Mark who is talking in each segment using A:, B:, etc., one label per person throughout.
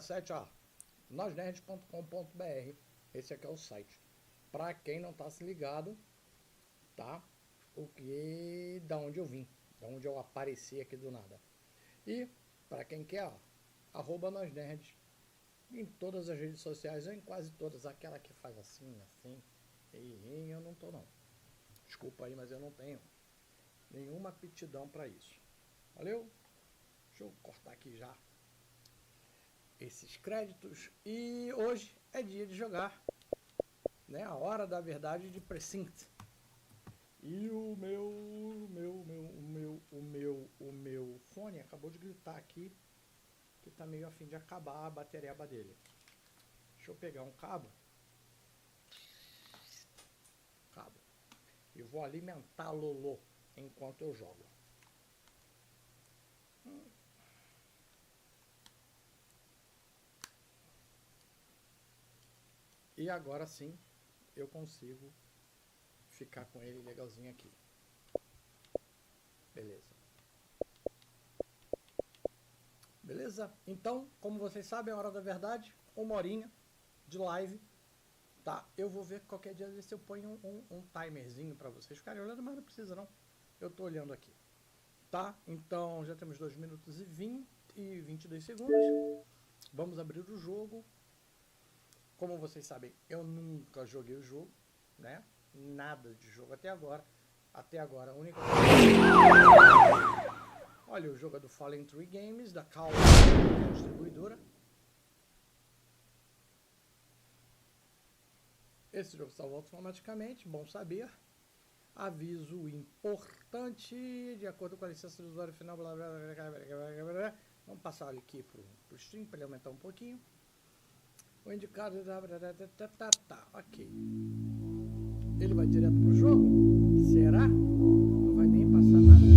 A: site, ó, nósnerds.com.br. Esse aqui é o site. Para quem não tá se ligado, tá? Da onde eu vim, da onde eu apareci aqui do nada. E para quem quer, ó, @Nós Nerds em todas as redes sociais, ou em quase todas, aquela que faz assim, e eu não tô não. Desculpa aí, mas eu não tenho nenhuma aptidão para isso. Valeu? Deixa eu cortar aqui já esses créditos. E hoje é dia de jogar, né, a Hora da Verdade de Precinct. E o meu fone acabou de gritar aqui que tá meio a fim de acabar a bateria dele. Deixa eu pegar um cabo e vou alimentar Lolo enquanto eu jogo. E agora sim eu consigo ficar com ele legalzinho aqui. Beleza? Então, como vocês sabem, é a Hora da Verdade, 1 horinha de live, tá? Eu vou ver qualquer dia se eu ponho um timerzinho para vocês ficarem olhando, mas não precisa não. Eu tô olhando aqui, tá? Então, já temos 2 minutos e 22 segundos. Vamos abrir o jogo. Como vocês sabem, eu nunca joguei o jogo, né? Nada de jogo até agora. A única coisa... Olha, o jogo é do Fallen Tree Games, da Cal, distribuidora. Esse jogo salva automaticamente, bom saber. Aviso importante, de acordo com a licença do usuário final, blá, blá, blá, blá, blá, blá. Vamos passar aqui pro stream para ele aumentar um pouquinho. O indicado... Ok. Ele vai direto pro jogo? Será? Não vai nem passar nada.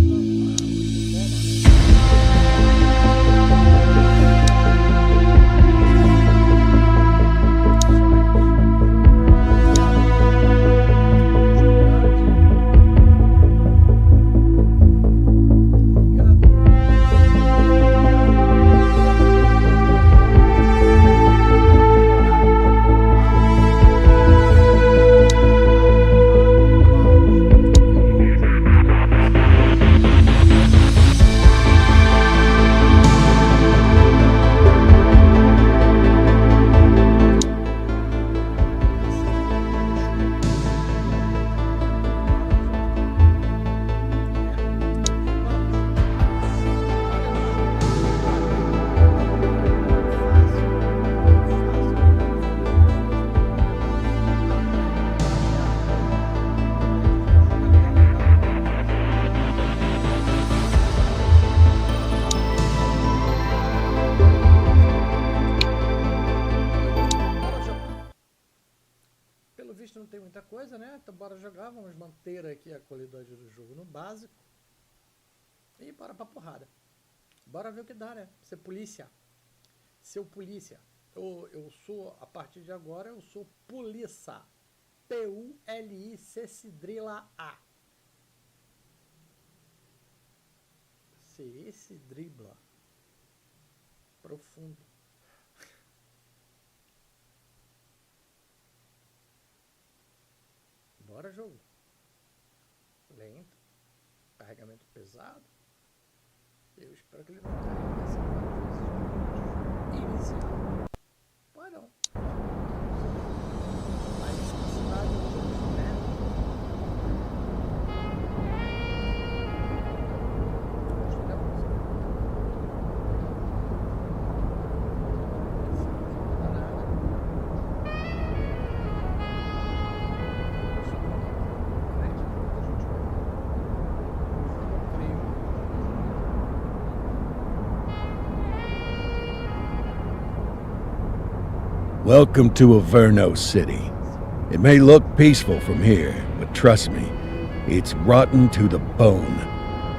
A: Não tem muita coisa, né? Então bora jogar, vamos manter aqui a qualidade do jogo no básico. E bora pra porrada. Bora ver o que dá, né? Ser polícia. Seu polícia. Eu sou, a partir de agora, eu sou polícia. P-U-L-I-C-C-A. Se dribla. Profundo. Bora, jogo. Lento. Carregamento pesado. Eu espero que ele não carregue essa inicial. Pode não. Mais dificuldade hoje, né?
B: Welcome to Averno City. It may look peaceful from here, but trust me, it's rotten to the bone.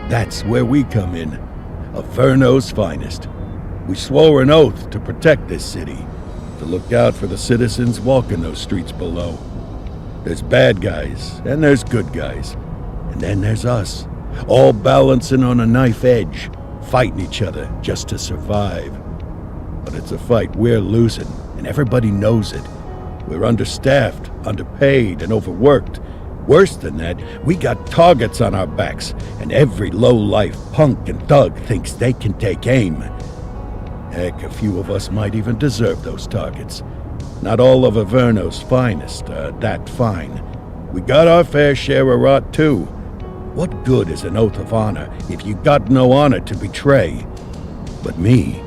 B: That's where we come in. Averno's finest. We swore an oath to protect this city, to look out for the citizens walking those streets below. There's bad guys, and there's good guys. And then there's us, all balancing on a knife edge, fighting each other just to survive. but it's a fight we're losing, and everybody knows it. We're understaffed, underpaid, and overworked. Worse than that, we got targets on our backs, and every low-life punk and thug thinks they can take aim. Heck, a few of us might even deserve those targets. Not all of Averno's finest are that fine. We got our fair share of rot, too. What good is an oath of honor if you got no honor to betray? But me,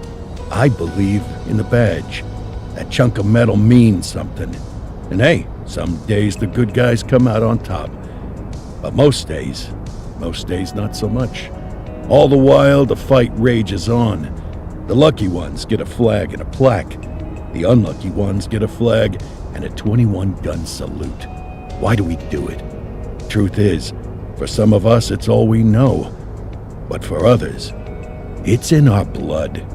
B: I believe in the badge. That chunk of metal means something. And hey, some days the good guys come out on top. But most days not so much. All the while, the fight rages on. The lucky ones get a flag and a plaque. The unlucky ones get a flag and a 21-gun salute. Why do we do it? Truth is, for some of us, it's all we know. But for others, it's in our blood.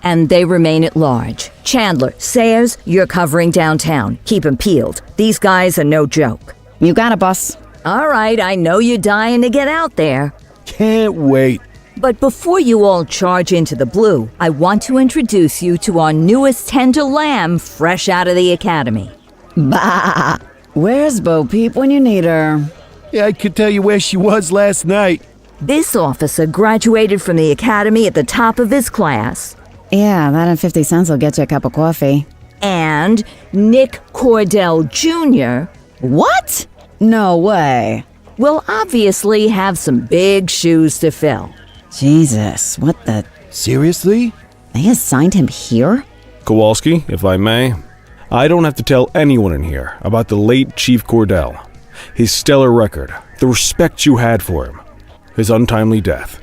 C: And they remain at large. Chandler, Sayers, you're covering downtown. Keep 'em peeled. These guys are no joke.
D: You got it, boss.
C: All right, I know you're dying to get out there.
B: Can't wait.
C: But before you all charge into the blue, I want to introduce you to our newest tender lamb fresh out of the academy.
D: Bah! Where's Bo Peep when you need her?
B: Yeah, I could tell you where she was last night.
C: This officer graduated from the academy at the top of his class.
D: Yeah, that and 50 cents will get you a cup of coffee.
C: And Nick Cordell Jr.
D: What? No way.
C: will obviously have some big shoes to fill.
D: Jesus, what the...
B: Seriously?
D: They assigned him here?
E: Kowalski, if I may, I don't have to tell anyone in here about the late Chief Cordell, his stellar record, the respect you had for him, his untimely death.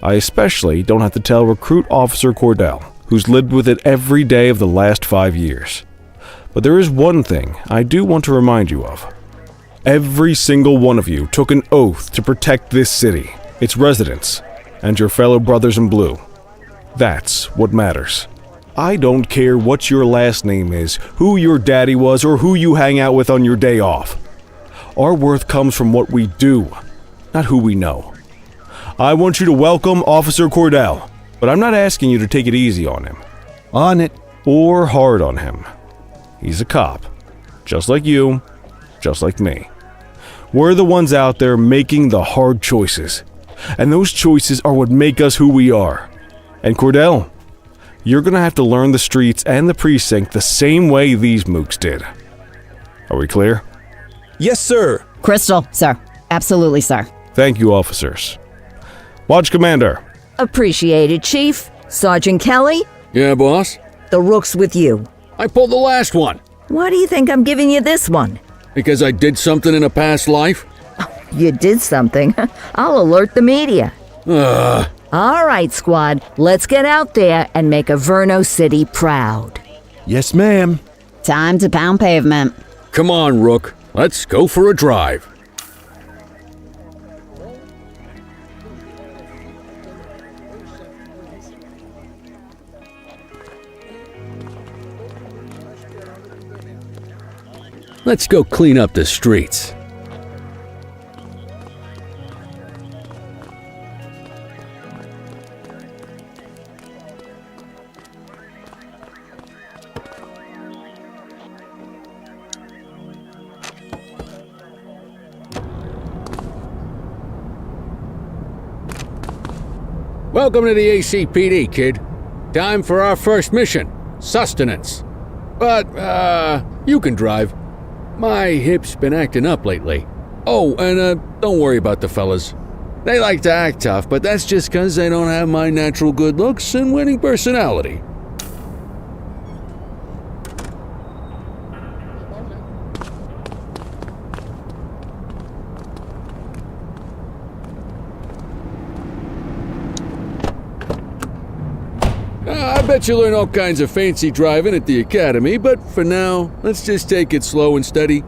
E: I especially don't have to tell Recruit Officer Cordell, who's lived with it every day of the last 5 years. But there is one thing I do want to remind you of. Every single one of you took an oath to protect this city, its residents, and your fellow brothers in blue. That's what matters. I don't care what your last name is, who your daddy was, or who you hang out with on your day off. Our worth comes from what we do, not who we know. I want you to welcome Officer Cordell, but I'm not asking you to take it easy on him.
B: On it.
E: Or hard on him. He's a cop, just like you, just like me. We're the ones out there making the hard choices, and those choices are what make us who we are. And Cordell, you're gonna have to learn the streets and the precinct the same way these mooks did. Are we clear?
F: Yes, sir.
D: Crystal, sir. Absolutely, sir.
E: Thank you, officers. Watch Commander.
C: Appreciated, Chief. Sergeant Kelly,
G: Yeah, boss?
C: the rook's with you.
G: I pulled the last one.
C: Why do you think I'm giving you this one?
G: Because I did something in a past life?
C: You did something. I'll alert the media. All right, squad. Let's get out there and make Averno City proud.
B: Yes, ma'am.
D: Time to pound pavement.
G: Come on, Rook. Let's go for a drive. Let's go clean up the streets. Welcome to the ACPD, kid. Time for our first mission, sustenance. But, you can drive. My hip's been acting up lately. Oh, and don't worry about the fellas. They like to act tough, but that's just 'cause they don't have my natural good looks and winning personality. I bet you learn all kinds of fancy driving at the academy, but for now, let's just take it slow and steady.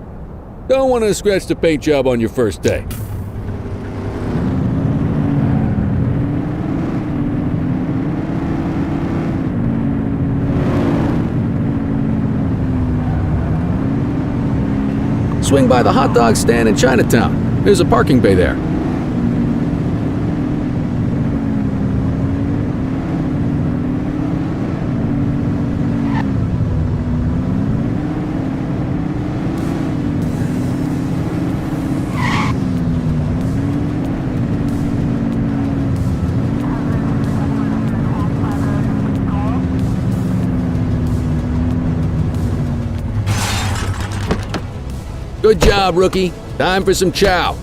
G: Don't want to scratch the paint job on your first day. swing by the hot dog stand in Chinatown. There's a parking bay there. Good job, rookie. Time for some chow.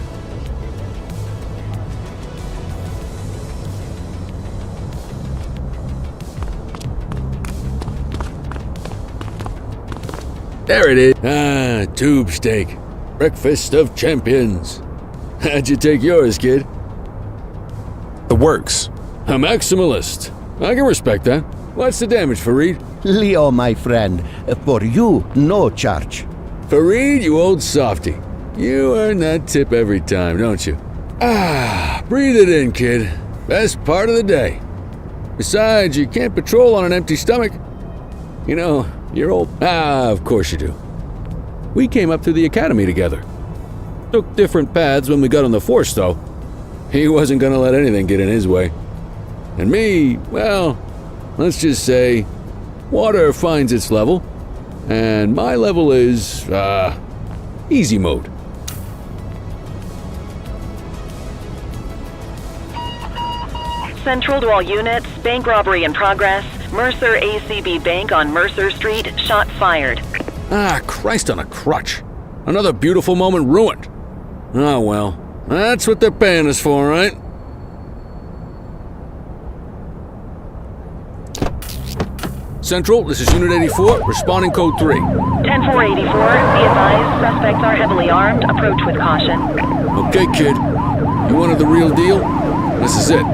G: There it is. Ah, tube steak. Breakfast of champions. How'd you take yours, kid?
E: The works.
G: A maximalist. I can respect that. What's the damage, Fareed?
F: Leo, my friend, for you, no charge.
G: Fareed, you old softy. You earn that tip every time, don't you? Ah, breathe it in, kid. Best part of the day. Besides, you can't patrol on an empty stomach. You know, you're old. Ah, of course you do. We came up through the academy together. Took different paths when we got on the force, though. He wasn't gonna let anything get in his way. And me, well, let's just say, water finds its level. And my level is, easy mode.
H: Central to all units, bank robbery in progress. Mercer ACB Bank on Mercer Street, shot fired.
G: Ah, Christ on a crutch. Another beautiful moment ruined. Oh well, that's what they're paying us for, right? Central, this is Unit 84, responding code 3.
H: 10-484, be advised, suspects are heavily armed. Approach with caution.
G: Okay, kid. You wanted the real deal? This is it.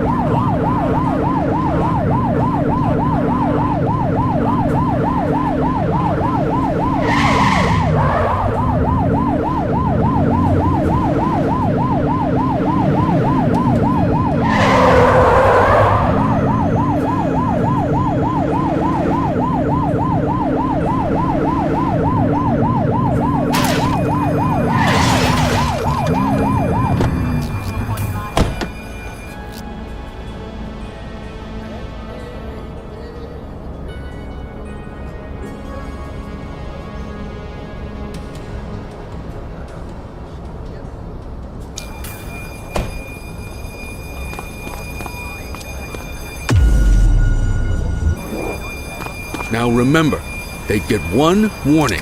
G: Now remember, they get one warning.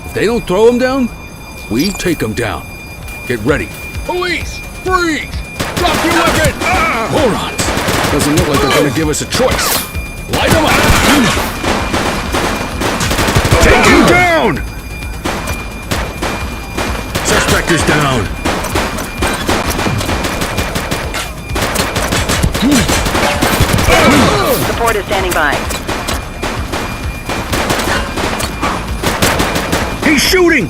G: If they don't throw them down, we take them down. Get ready. Police! Freeze! Drop your weapon! Ah! Morons! Doesn't look like they're gonna give us a choice. Light them up! Take him down! Suspect is down.
H: Support is standing by.
G: He's shooting!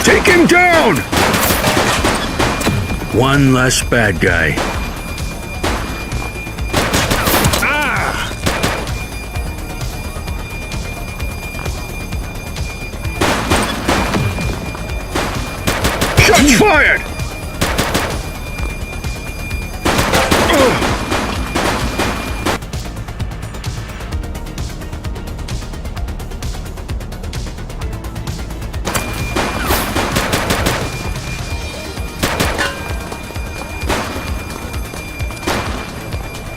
G: Take him down! One less bad guy. Shots fired!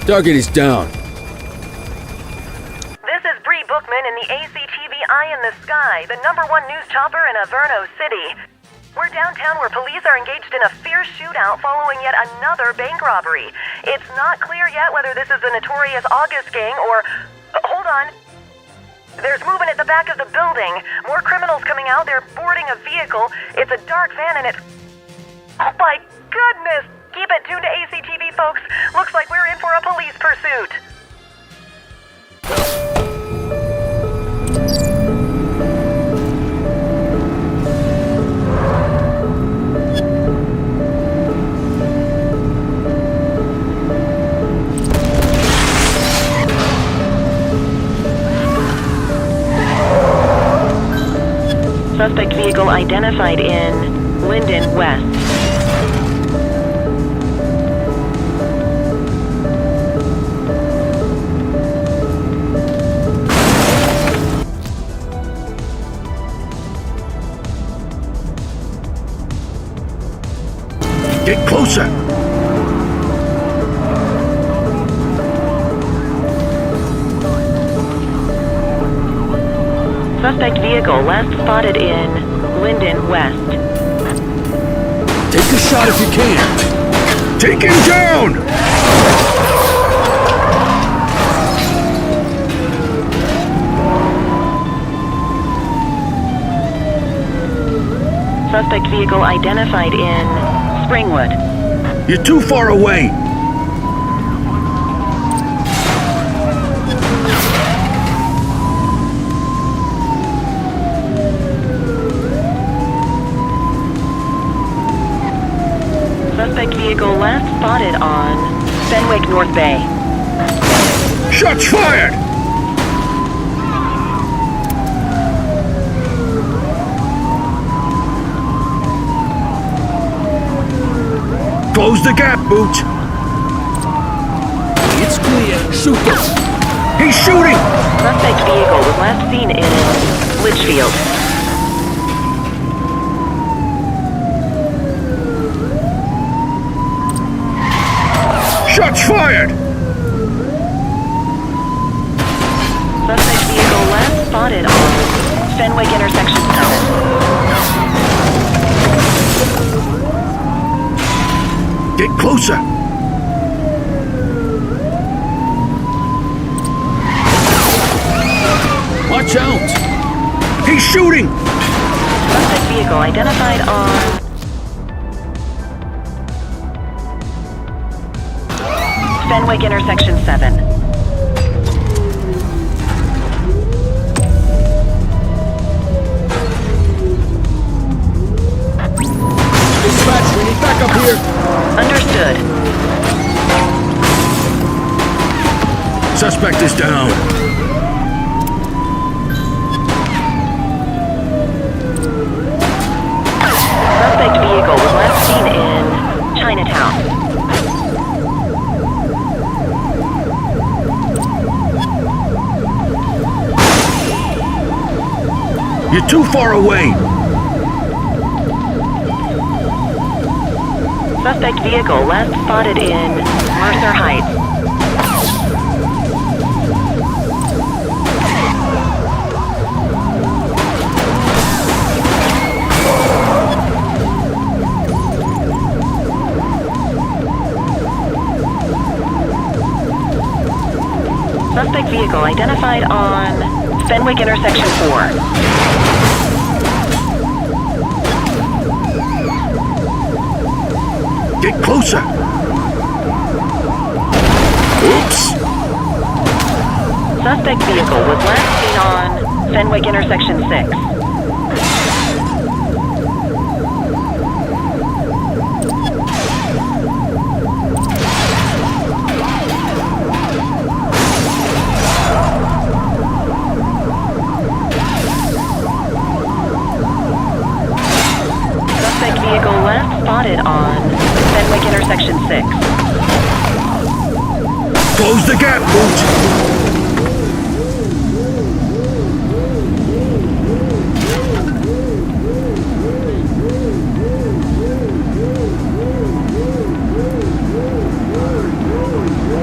G: Target is down.
H: This is Bree Bookman in the ACTV Eye in the Sky, the #1 news chopper in Averno City. We're downtown where police are engaged in a fierce shootout following yet another bank robbery. It's not clear yet whether this is the notorious August gang or... hold on. There's movement at the back of the building. More criminals coming out. They're boarding a vehicle. It's a dark van and it's... oh my goodness! Keep it tuned to ACTV, folks. Looks like we're in for a police pursuit. vehicle identified in Linden West.
B: Get closer!
H: Suspect vehicle last spotted in Linden West.
B: Take a shot if you can! Take him down!
H: Suspect vehicle identified in Springwood.
B: You're too far away!
H: Suspect vehicle last spotted on Fenwick North Bay.
B: Shots fired! Close the gap, Boots! It's clear. Shoot them! He's shooting!
H: Suspect vehicle was last seen in Litchfield.
B: Shots fired!
H: Suspect vehicle last spotted on Fenwick intersection 7.
B: Get closer! Watch out! He's shooting!
H: Suspect vehicle identified on Fenwick intersection 7.
B: Dispatch, we need backup here!
H: Understood.
B: Suspect is down.
H: Suspect vehicle was last seen in Chinatown.
B: You're too far away.
H: Suspect vehicle last spotted in Mercer Heights. Suspect vehicle identified on Fenwick intersection 4.
B: Get closer! Oops!
H: Suspect vehicle was last seen on Fenwick intersection 6. Suspect vehicle last spotted on Fenwick intersection 6.
B: Close the gap, Boots!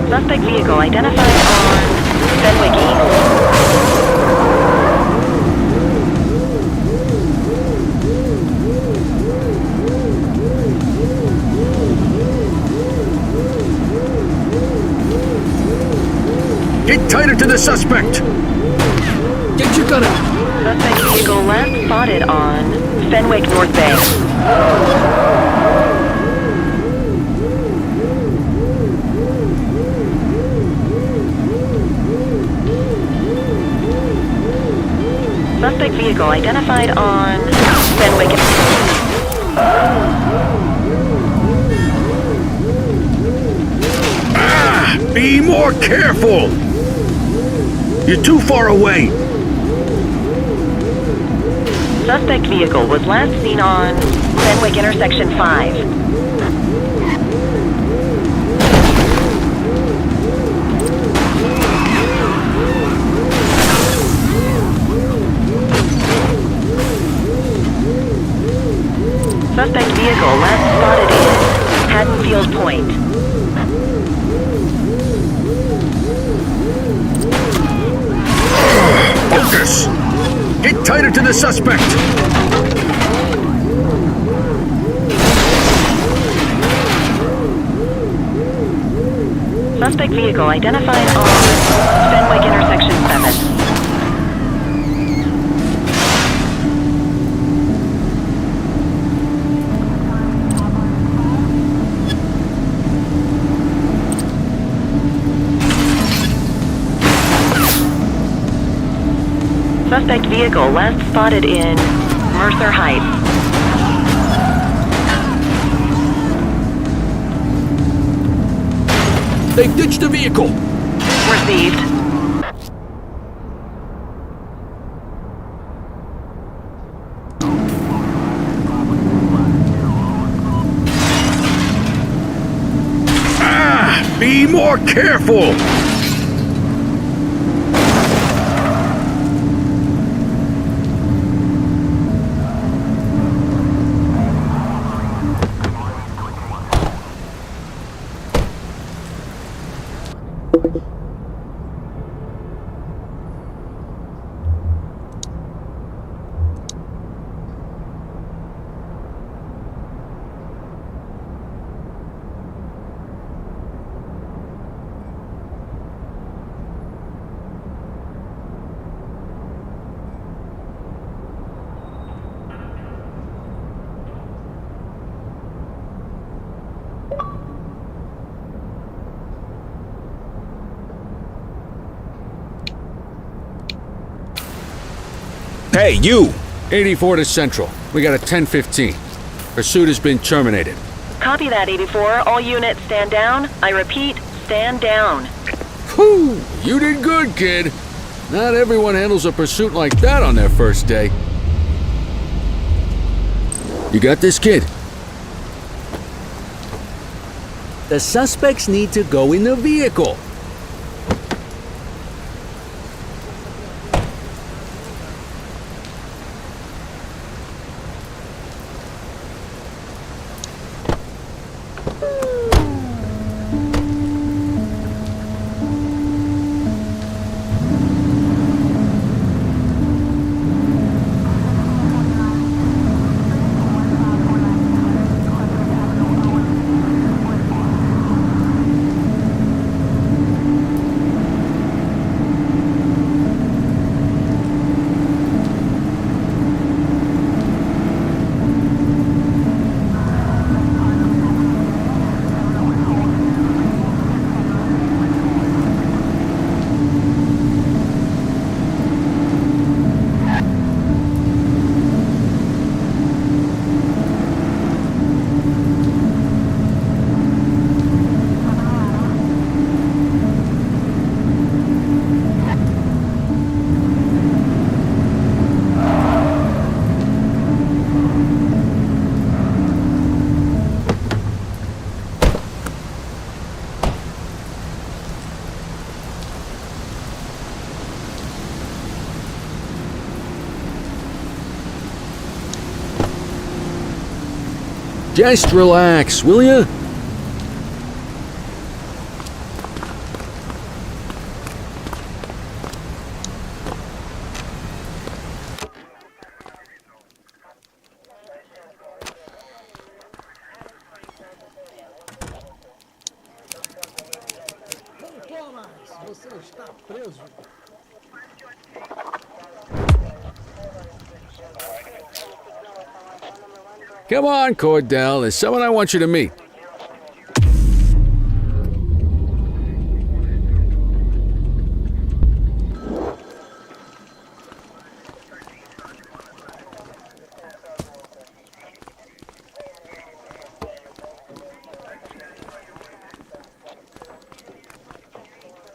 H: Suspect vehicle identified on Fenwick East.
B: Get tighter to the suspect! Get your gun out!
H: Suspect vehicle last spotted on Fenwick North Bay. Suspect vehicle identified on Fenwick.
B: Be more careful! You're too far away.
H: Suspect vehicle was last seen on Fenwick intersection 5. Suspect vehicle last spotted in Haddonfield Point.
E: Focus! Get tighter to the suspect!
H: Suspect vehicle identified on Fenwick intersection 7. Suspect vehicle last spotted in Mercer Heights.
E: They ditched the vehicle!
H: Received.
E: Be more careful! Hey, you!
G: 84 to Central. We got a 10:15. Pursuit has been terminated.
H: Copy that, 84. All units stand down. I repeat, stand down.
G: Whew! You did good, kid. Not everyone handles a pursuit like that on their first day. You got this, kid? The suspects need to go in the vehicle. Just relax, will ya?
A: Você está preso.
G: Come on, Cordell. There's someone I want you to meet.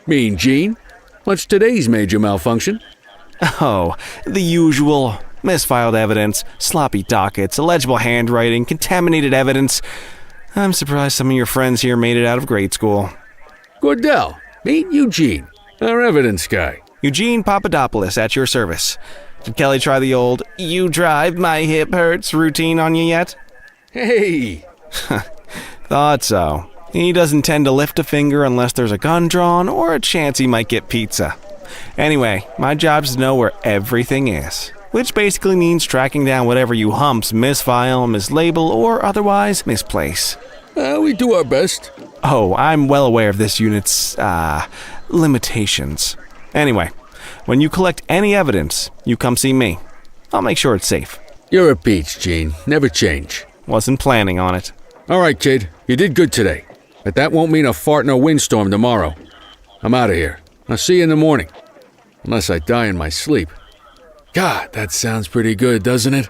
G: Mean Gene? What's today's major malfunction?
E: Oh, the usual. Misfiled evidence, sloppy dockets, illegible handwriting, contaminated evidence. I'm surprised some of your friends here made it out of grade school.
G: Cordell, meet Eugene, our evidence guy.
E: Eugene Papadopoulos at your service. Did Kelly try the old "you drive, my hip hurts" routine on you yet?
G: Hey!
E: Thought so. He doesn't tend to lift a finger unless there's a gun drawn or a chance he might get pizza. Anyway, my job's to know where everything is, which basically means tracking down whatever you humps misfile, mislabel, or otherwise misplace.
G: We do our best.
E: Oh, I'm well aware of this unit's, limitations. Anyway, when you collect any evidence, you come see me. I'll make sure it's safe.
G: You're a peach, Gene. Never change.
E: Wasn't planning on it.
G: All right, kid. You did good today. But that won't mean a fart in a windstorm tomorrow. I'm out of here. I'll see you in the morning. Unless I die in my sleep. God, that sounds pretty good, doesn't it?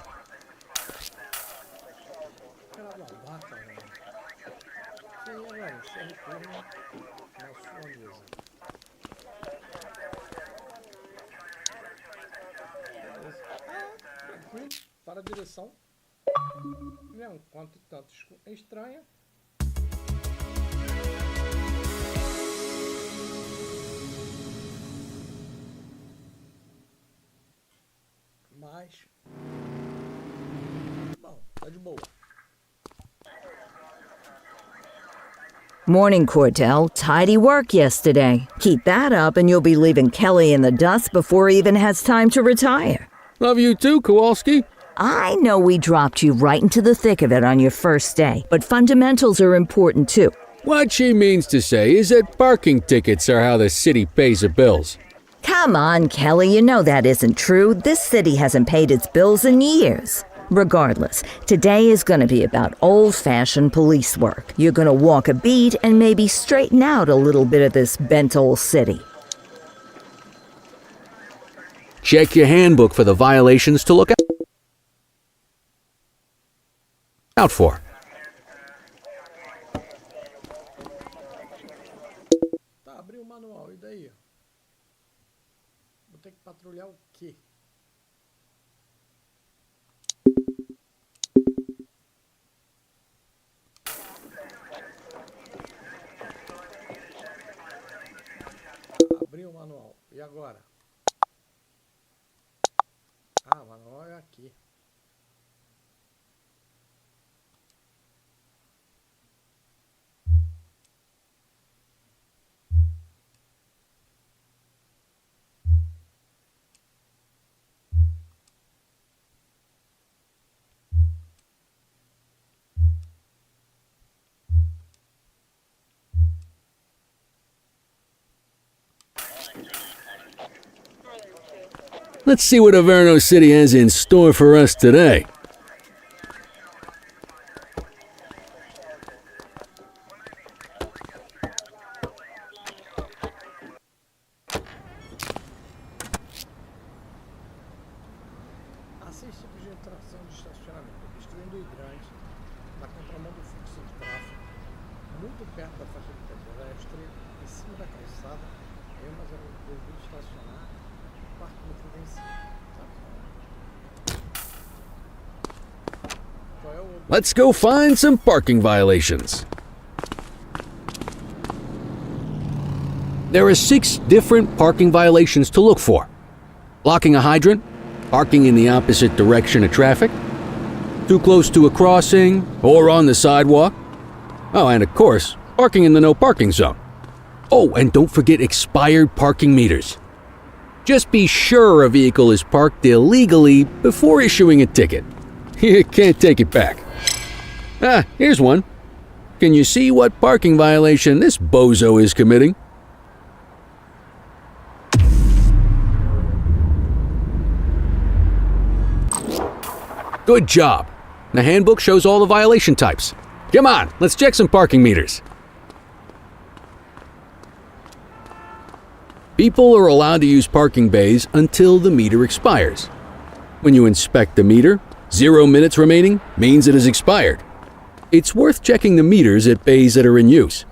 A: Para a direção. É um quanto tanto estranha. Mas bom, tá de boa.
C: Morning, Cordell. Tidy work yesterday. Keep that up and you'll be leaving Kelly in the dust before he even has time to retire.
G: Love you too, Kowalski.
C: I know we dropped you right into the thick of it on your first day, but fundamentals are important too.
G: What she means to say is that parking tickets are how the city pays the bills.
C: Come on, Kelly, you know that isn't true. This city hasn't paid its bills in years. Regardless, today is going to be about old-fashioned police work. You're going to walk a beat and maybe straighten out a little bit of this bent old city.
G: Check your handbook for the violations to look out for.
A: Tá, abriu o manual, e daí? Vou ter que patrulhar o quê? Abriu o manual, e agora? Ah, o manual é aqui.
G: Let's see what Averno City has in store for us today.
A: Assim, tipos de interação de estacionamento. Destruindo hidrantes na contramão do fluxo de tráfego, muito perto da faixa de pedestre, em cima da calçada, mas é proibido estacionar no parquímetro em cima. Qual é o outro?
G: Let's go find some parking violations. There are 6 different parking violations to look for. Blocking a hydrant, parking in the opposite direction of traffic, too close to a crossing or on the sidewalk. Oh, and of course, parking in the no parking zone. Oh, and don't forget expired parking meters. Just be sure a vehicle is parked illegally before issuing a ticket. You can't take it back. Ah, here's one. Can you see what parking violation this bozo is committing? Good job. The handbook shows all the violation types. Come on, let's check some parking meters. People are allowed to use parking bays until the meter expires. When you inspect the meter, 0 minutes remaining means it has expired. It's worth checking the meters at bays that are in use.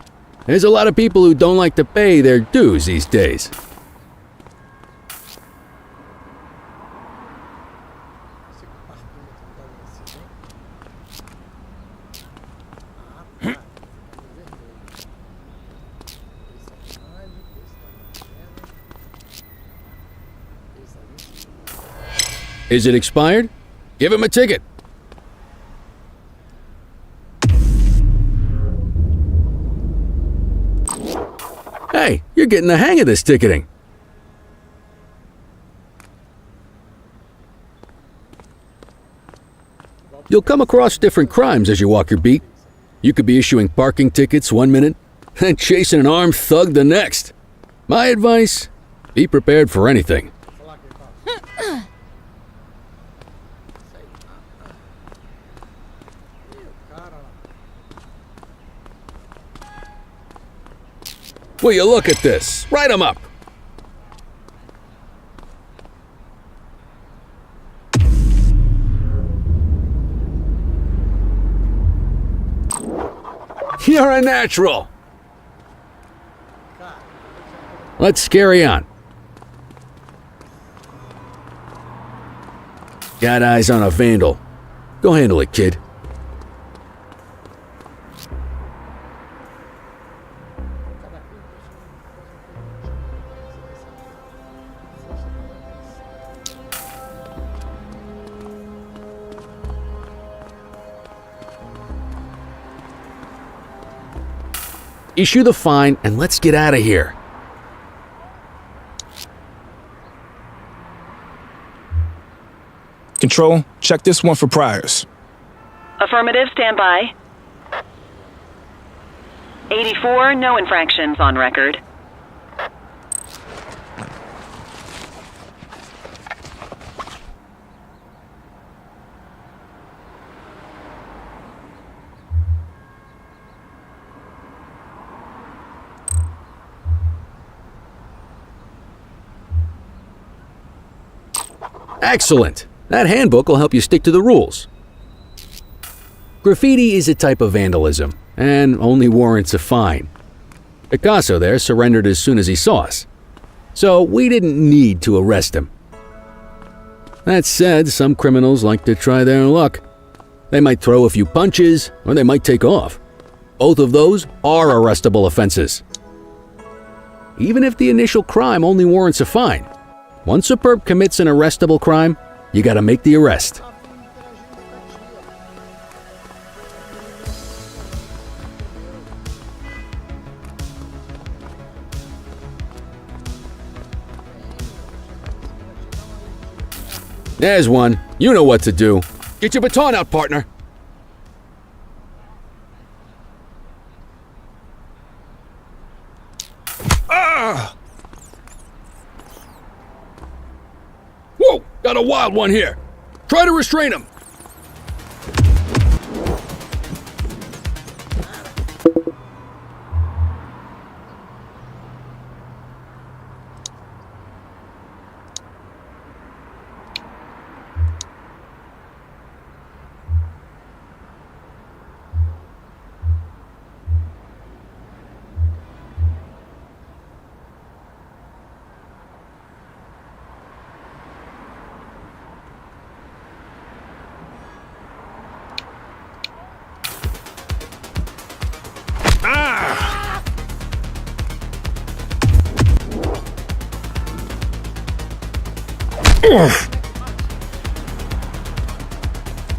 G: There's a lot of people who don't like to pay their dues these days. Is it expired? Give him a ticket. Hey, you're getting the hang of this ticketing. You'll come across different crimes as you walk your beat. You could be issuing parking tickets one minute and chasing an armed thug the next. My advice, be prepared for anything. Will you look at this? Write 'em up. You're a natural. Let's carry on. Got eyes on a vandal. Go handle it, kid. Issue the fine and let's get out of here.
I: Control, check this one for priors.
H: Affirmative, stand by. 84, no infractions on record.
G: Excellent. That handbook will help you stick to the rules. Graffiti is a type of vandalism and only warrants a fine. Picasso there surrendered as soon as he saw us, so we didn't need to arrest him. That said, some criminals like to try their luck. They might throw a few punches or they might take off. Both of those are arrestable offenses. Even if the initial crime only warrants a fine, once a perp commits an arrestable crime, you gotta make the arrest. There's one. You know what to do. Get your baton out, partner. Ah! Whoa! Got a wild one here. Try to restrain him.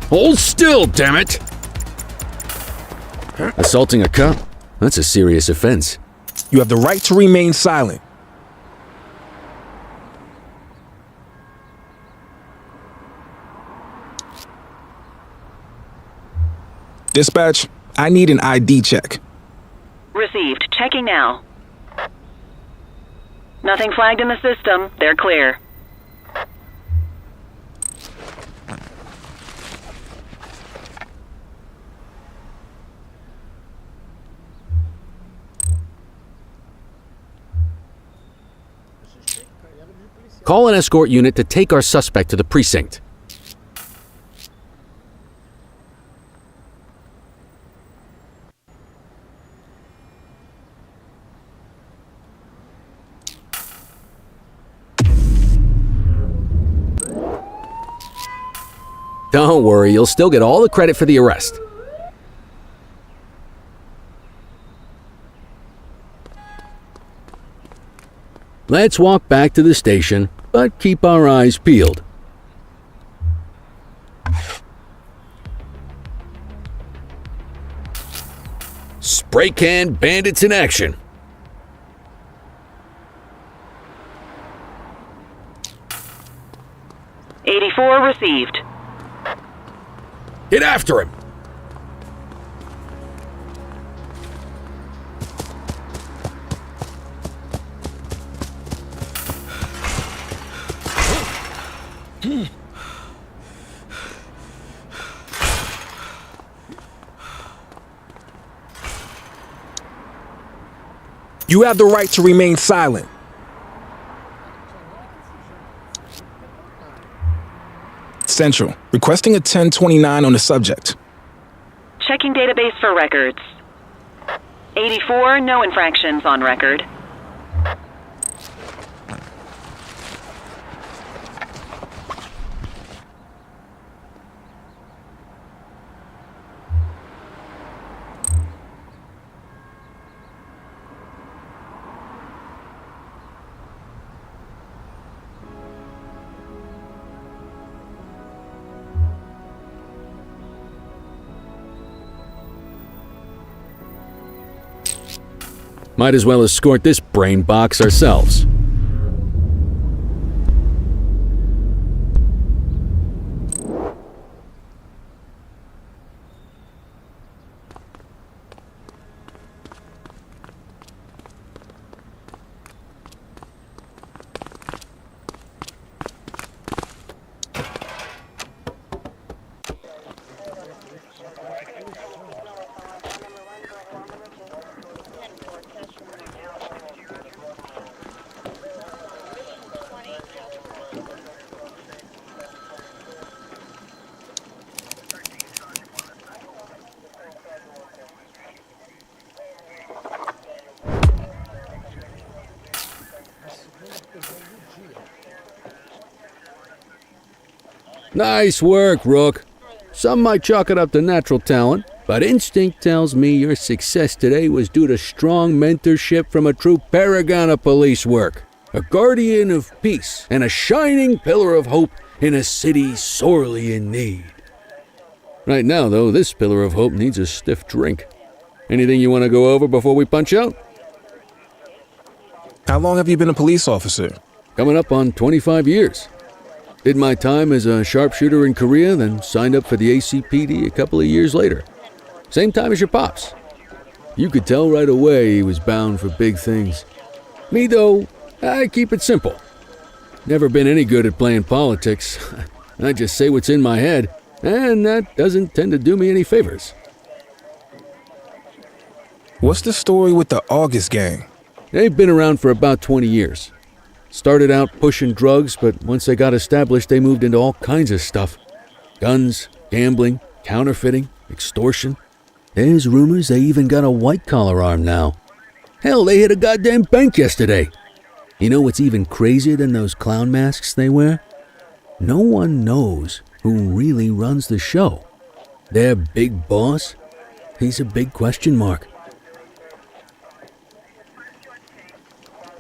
G: Hold still, damn it! Assaulting a cop? That's a serious offense.
I: You have the right to remain silent. Dispatch, I need an ID check.
H: Received. Checking now. Nothing flagged in the system. They're clear.
G: Call an escort unit to take our suspect to the precinct. Don't worry, you'll still get all the credit for the arrest. Let's walk back to the station, but keep our eyes peeled. spray can bandits in action.
H: '84 received.
G: Get after him!
I: You have the right to remain silent. Central, requesting a 1029 on the subject.
H: Checking database for records. 84, no infractions on record.
G: Might as well escort this brain box ourselves. Nice work, Rook. Some might chalk it up to natural talent, but instinct tells me your success today was due to strong mentorship from a true paragon of police work, a guardian of peace, and a shining pillar of hope in a city sorely in need. Right now, though, this pillar of hope needs a stiff drink. Anything you want to go over before we punch out?
I: How long have you been a police officer?
G: Coming up on 25 years. Did my time as a sharpshooter in Korea, then signed up for the ACPD a couple of years later. Same time as your pops. You could tell right away he was bound for big things. Me, though, I keep it simple. Never been any good at playing politics. I just say what's in my head, and that doesn't tend to do me any favors.
I: What's the story with the August gang?
G: They've been around for about 20 years. Started out pushing drugs, but once they got established, they moved into all kinds of stuff. Guns, gambling, counterfeiting, extortion. There's rumors they even got a white-collar arm now. Hell, they hit a goddamn bank yesterday. You know what's even crazier than those clown masks they wear? No one knows who really runs the show. Their big boss? He's a big question mark.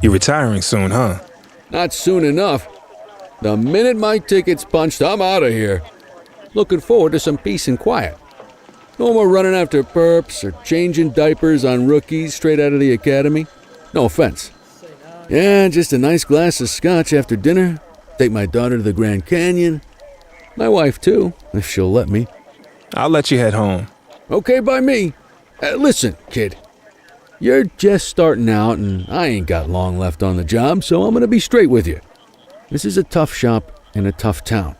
I: You're retiring soon, huh?
G: Not soon enough. The minute my ticket's punched, I'm out of here. Looking forward to some peace and quiet. No more running after perps or changing diapers on rookies straight out of the academy. No offense. Yeah, just a nice glass of scotch after dinner. Take my daughter to the Grand Canyon. My wife, too, if she'll let me.
I: I'll let you head home.
G: Okay by me. Listen, kid. You're just starting out, and I ain't got long left on the job, so I'm going to be straight with you. This is a tough shop in a tough town.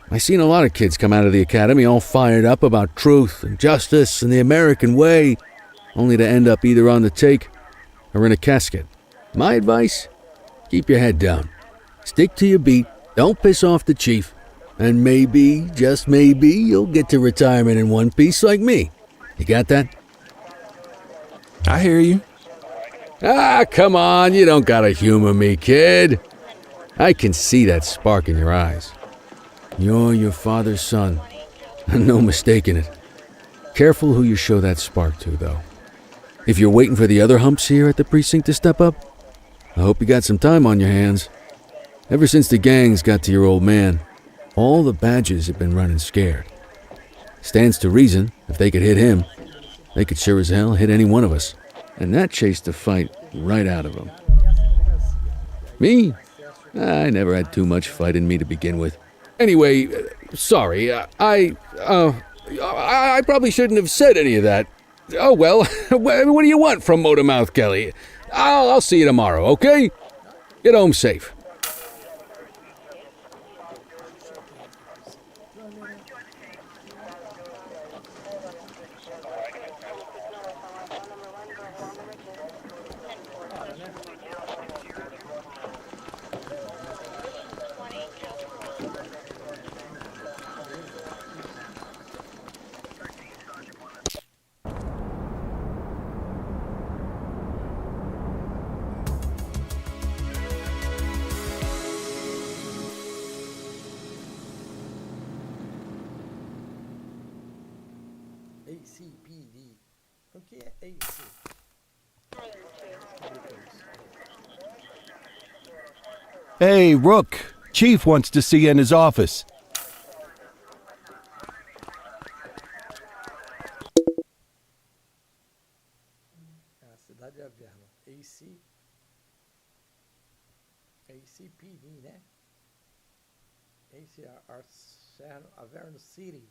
G: I seen a lot of kids come out of the academy all fired up about truth and justice and the American way, only to end up either on the take or in a casket. My advice? Keep your head down. Stick to your beat, don't piss off the chief, and maybe, just maybe, you'll get to retirement in one piece like me. You got that?
I: I hear you.
G: Ah, come on, you don't gotta humor me, kid. I can see that spark in your eyes. You're your father's son, no mistaking it. Careful who you show that spark to, though. If you're waiting for the other humps here at the precinct to step up, I hope you got some time on your hands. Ever since the gangs got to your old man, all the badges have been running scared. Stands to reason, if they could hit him, They could sure as hell hit any one of us. And that chased the fight right out of them. Me? I never had too much fight in me to begin with. Anyway, sorry, I probably shouldn't have said any of that. Oh well, what do you want from Motormouth Kelly? I'll see you tomorrow, okay? Get home safe.
A: ACPD. O que é AC?
B: Hey, Rook. Chief wants to see you in his office.
A: É a cidade de Averno. ACPD, né? Averno City.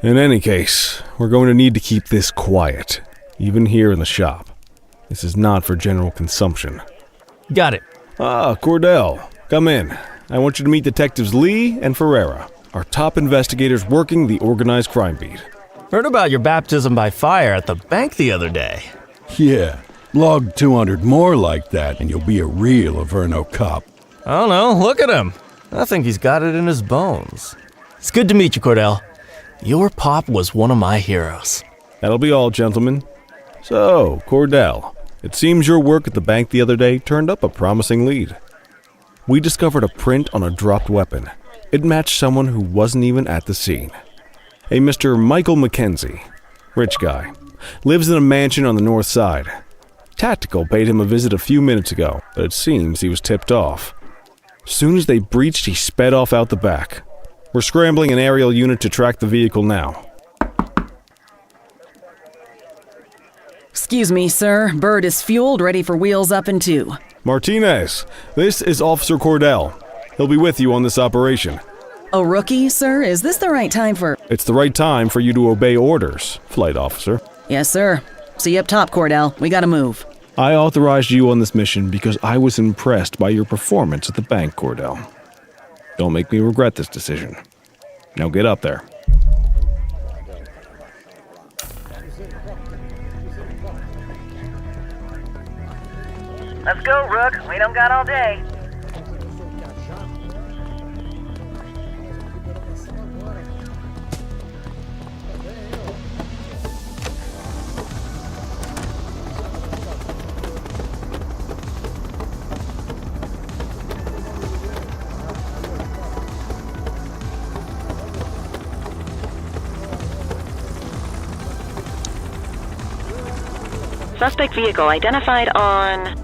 E: In any case, we're going to need to keep this quiet, even here in the shop. This is not for general consumption.
J: Got it.
E: Ah, Cordell, come in. I want you to meet Detectives Lee and Ferreira, our top investigators working the organized crime beat.
J: Heard about your baptism by fire at the bank the other day.
B: Yeah, log 200 more like that and you'll be a real Averno cop.
J: I don't know, look at him. I think he's got it in his bones. It's good to meet you, Cordell. Your pop was one of my heroes.
E: That'll be all, gentlemen. So, Cordell, it seems your work at the bank the other day turned up a promising lead. We discovered a print on a dropped weapon. It matched someone who wasn't even at the scene. A Mr. Michael Mackenzie, rich guy, lives in a mansion on the north side. Tactical paid him a visit a few minutes ago, but it seems he was tipped off. Soon as they breached, he sped off out the back. We're scrambling an aerial unit to track the vehicle now.
K: Excuse me, sir. Bird is fueled, ready for wheels up in 2.
E: Martinez, this is Officer Cordell. He'll be with you on this operation.
K: A rookie, sir? Is this the right time for...
E: It's the right time for you to obey orders, Flight Officer.
K: Yes, sir. See you up top, Cordell. We gotta move.
E: I authorized you on this mission because I was impressed by your performance at the bank, Cordell. Don't make me regret this decision. Now get up there.
H: Let's go, Rook. We don't got all day. Suspect vehicle identified on...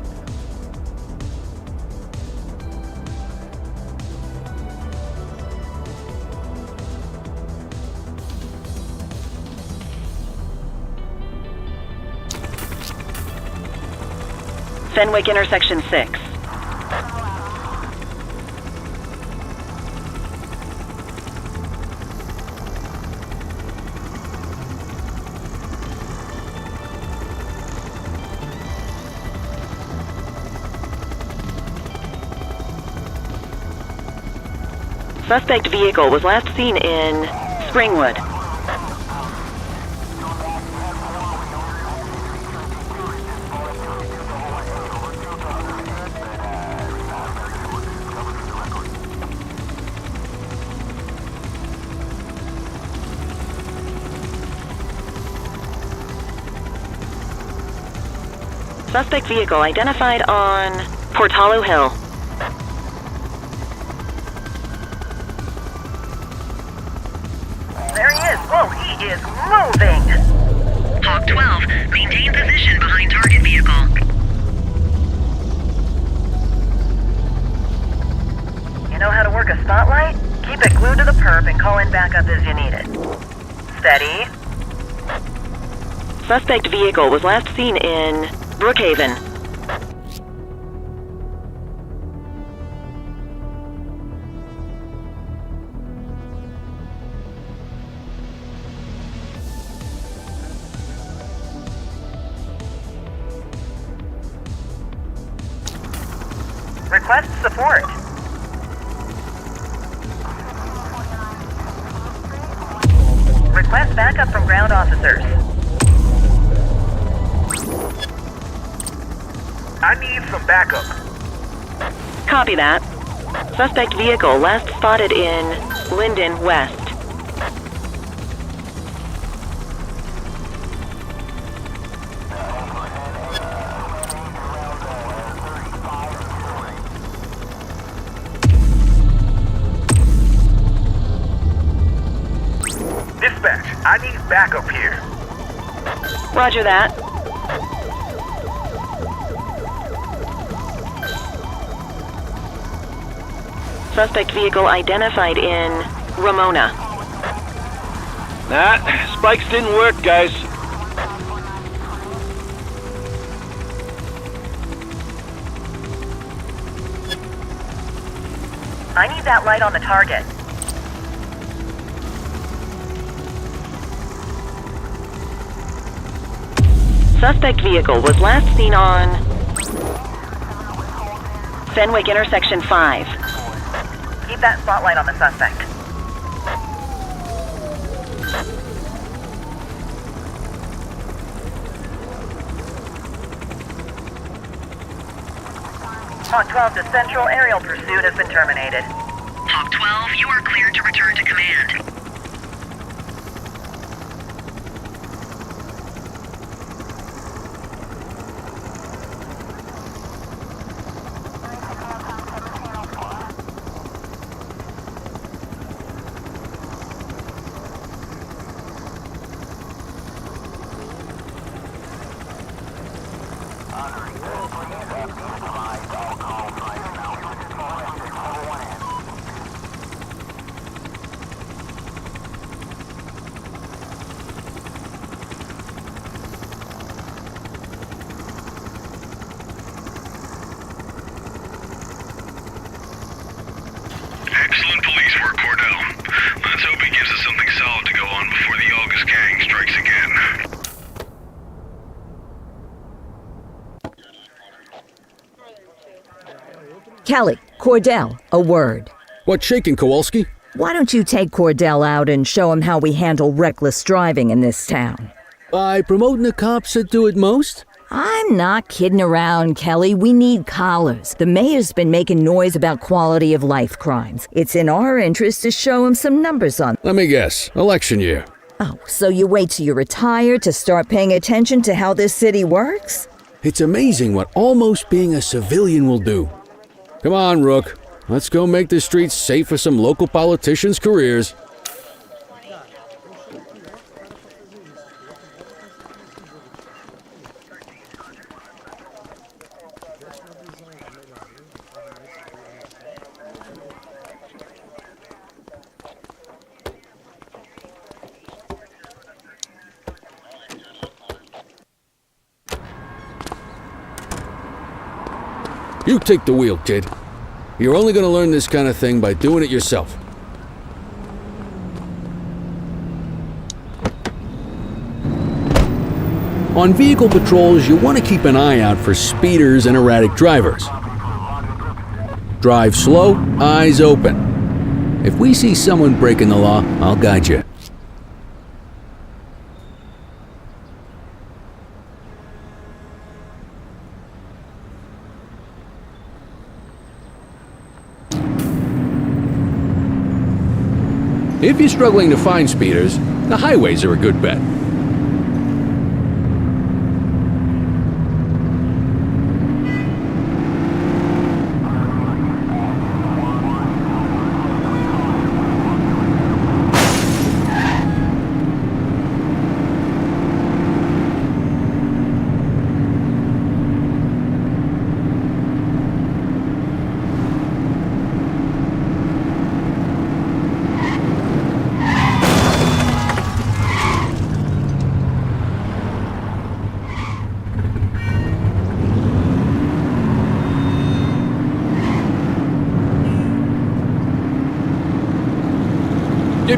H: Fenwick intersection 6. Suspect vehicle was last seen in Springwood. Suspect vehicle identified on Portalo Hill. There he is. Whoa, he is moving. Hawk 12, maintain position behind target vehicle. You know how to work a spotlight? Keep it glued to the perp and call in backup as you need it. Suspect vehicle was last seen in Brookhaven. Request support. Request backup from ground officers.
L: I need some backup.
H: Copy that. Suspect vehicle last spotted in Linden West.
L: Dispatch, I need backup here.
H: Roger that. Suspect vehicle identified in Ramona.
F: Nah, spikes didn't work, guys.
H: I need that light on the target. Suspect vehicle was last seen on Fenwick intersection 5. Keep that spotlight on the suspect. Hawk 12 to Central, aerial pursuit has been terminated. Hawk 12, you are cleared to return to command.
M: Excellent police work, Cordell. Let's hope he gives us something solid to go on before the August gang strikes again.
C: Kelly, Cordell, a word.
G: What's shaking, Kowalski?
C: Why don't you take Cordell out and show him how we handle reckless driving in this town?
G: By promoting the cops that do it most?
C: I'm not kidding around, Kelly. We need collars. The mayor's been making noise about quality of life crimes. It's in our interest to show him some numbers on.
G: Let me guess. Election year.
C: Oh, so you wait till you retire to start paying attention to how this city works?
G: It's amazing what almost being a civilian will do. Come on, Rook. Let's go make the streets safe for some local politicians' careers. You take the wheel, kid. You're only going to learn this kind of thing by doing it yourself. On vehicle patrols, you want to keep an eye out for speeders and erratic drivers. Drive slow, eyes open. If we see someone breaking the law, I'll guide you. If you're struggling to find speeders, the highways are a good bet.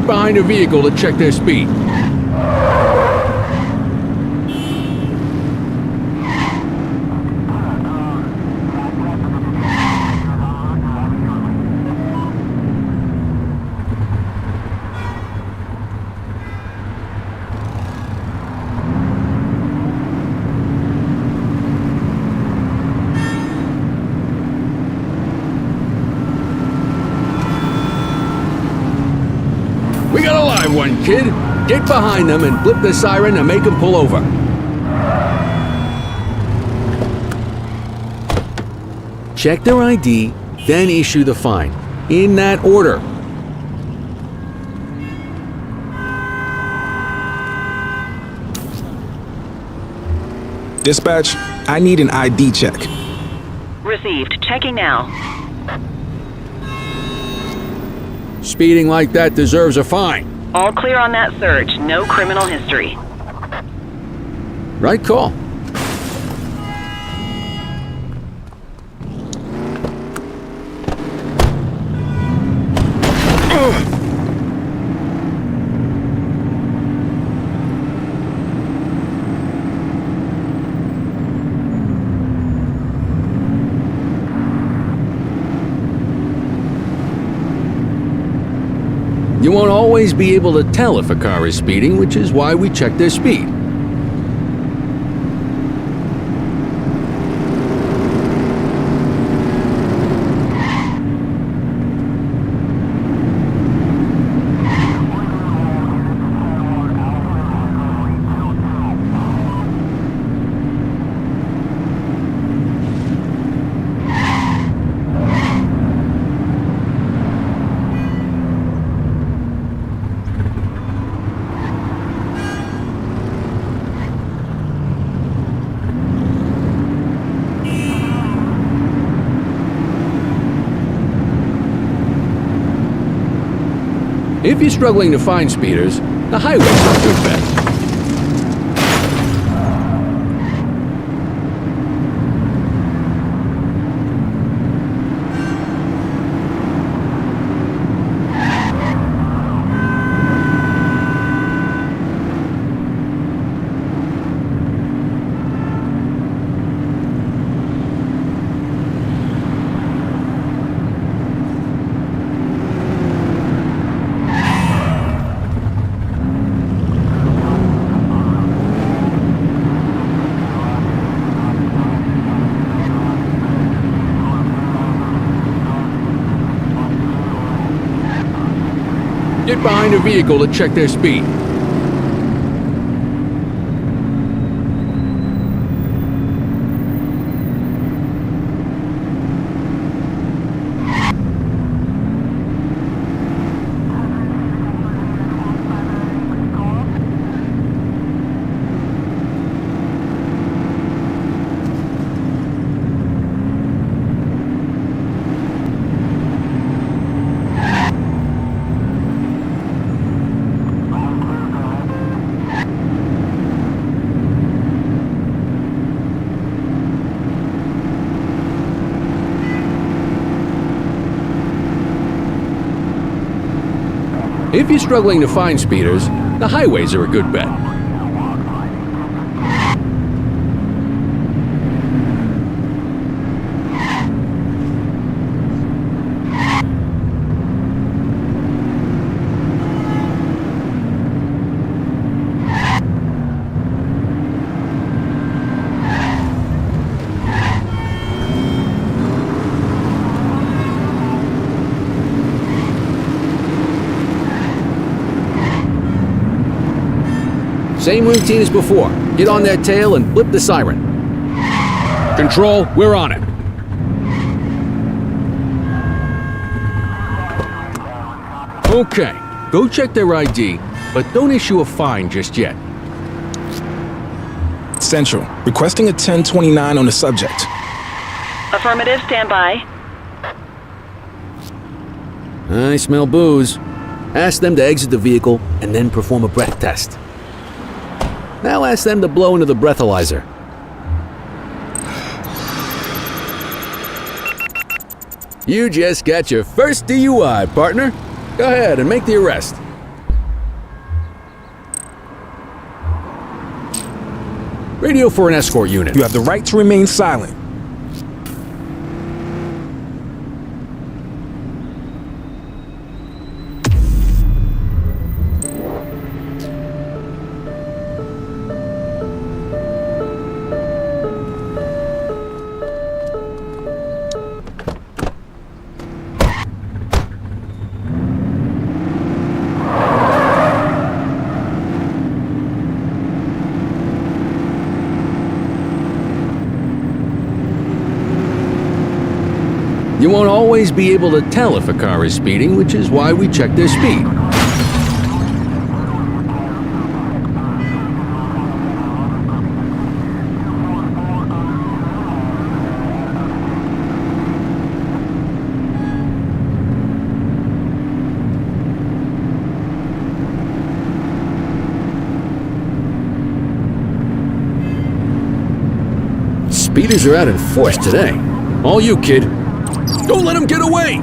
G: Get behind a vehicle to check their speed. We got a live one, kid. Get behind them and flip the siren to make them pull over. Check their ID, then issue the fine. In that order.
I: Dispatch, I need an ID check.
H: Received. Checking now.
G: Speeding like that deserves a fine.
H: All clear on that search. No criminal history.
G: Right call. You won't always be able to tell if a car is speeding, which is why we check their speed. If you're struggling to find speeders, the highways are a good bet. Get behind a vehicle to check their speed. If you're struggling to find speeders, the highways are a good bet. Same routine as before. Get on their tail and flip the siren. Control, we're on it. Okay, go check their ID, but don't issue a fine just yet.
I: Central, requesting a 1029 on the subject.
H: Affirmative, stand by.
G: I smell booze. Ask them to exit the vehicle and then perform a breath test. Now ask them to blow into the breathalyzer. You just got your first DUI, partner. Go ahead and make the arrest. Radio for an escort unit.
I: You have the right to remain silent.
G: You won't always be able to tell if a car is speeding, which is why we check their speed. Speeders are out in force today. All you, kid. Don't let him get away!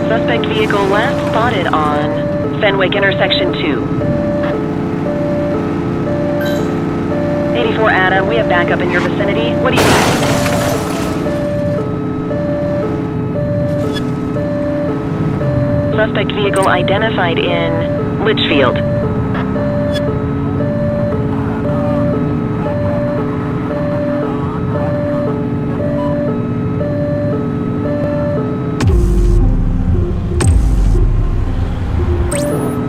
H: Suspect vehicle last spotted on Fenwick intersection 2. 84 Adam, we have backup in your vicinity. What do you need? Suspect vehicle identified in Litchfield.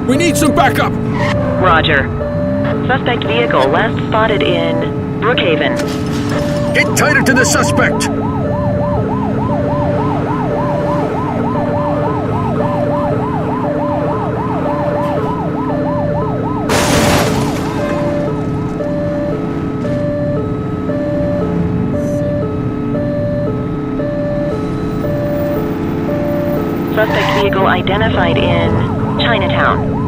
G: We need some backup!
H: Roger. Suspect vehicle last spotted in Brookhaven.
G: Get tighter to the suspect!
H: Suspect vehicle identified in Chinatown.